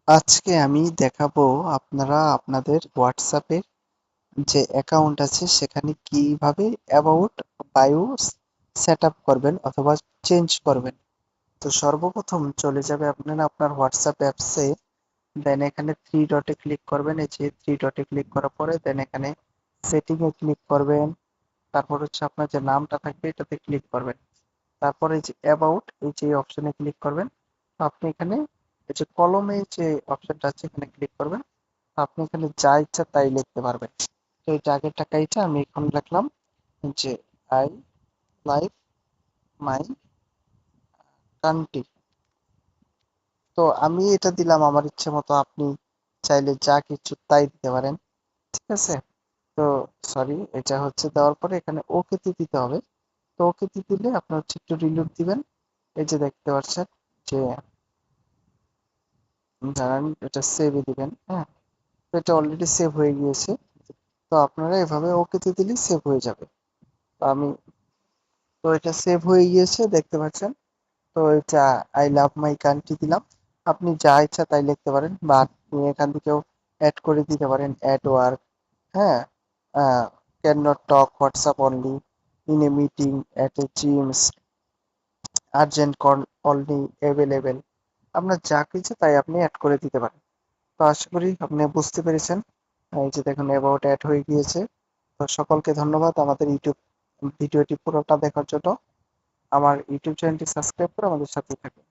আজকে আমি দেখাবো আপনারা আপনাদের হোয়াটসঅ্যাপে যে অ্যাকাউন্ট আছে সেখানে কিভাবে অ্যাবাউট বায়ো সেট আপ করবেন অথবা চেঞ্জ করবেন। তো সর্বপ্রথম চলে যাবে আপনারা আপনার হোয়াটসঅ্যাপ অ্যাপসে, দেন এখানে থ্রি ডটে ক্লিক করবেন। এই যে থ্রি ডটে ক্লিক করার পরে দেন এখানে সেটিংয়ে ক্লিক করবেন। তারপর হচ্ছে আপনার যে নামটা থাকবে এটাতে ক্লিক করবেন। তারপরে এই যে অ্যাবাউট এই যে অপশনে ক্লিক করবেন। তো আপনি এখানে এই যে কলমে যে অপশনটা আছে এখানে ক্লিক করবেন। তো আপনি এখানে যা ইচ্ছা তাই লিখতে পারবেন। তো এই যে আগের টাকাইটা আমি এখন লিখলাম যে আই লাইক মাই কান্ট্রি। তো আমি এটা দিলাম আমার ইচ্ছে মতো, আপনি চাইলে যা কিছু তাই দিতে পারেন। ঠিক আছে? তো সরি, এটা হচ্ছে দেওয়ার পরে এখানে ওকে তে দিতে হবে। তো ওকে তে দিলে আপনার হচ্ছে একটু রিলোড দিবেন। এই যে দেখতে পাচ্ছেন যে জানান এটা সেভে দিবেন। হ্যাঁ, তো এটা অলরেডি সেভ হয়ে গিয়েছে। তো আপনারা এভাবে ওকে তে দিলেই সেভ হয়ে যাবে। তো আমি তো এটা সেভ হয়ে গিয়েছে দেখতে পাচ্ছেন। তো এটা আই লাভ মাই কান্ট্রি দিলাম। আপনি যা ইচ্ছা তাই লিখতে পারেন বা আপনি এখান থেকেও অ্যাড করে দিতে পারেন অ্যাড ওয়ার্ক। হ্যাঁ, can not talk WhatsApp only in a meeting at a gems urgent call only available. আপনার যা কিছু তাই আপনি অ্যাড করে দিতে পারেন। তো আশা করি আপনি বুঝতে পেরেছেন। এই যে দেখুন অ্যাবাউট অ্যাড হয়ে গিয়েছে। তো সকলকে ধন্যবাদ আমাদের ইউটিউব ভিডিওটি পুরোটা দেখার জন্য। আমার ইউটিউব চ্যানেলটি সাবস্ক্রাইব করে আমাদের সাথে থাকুন।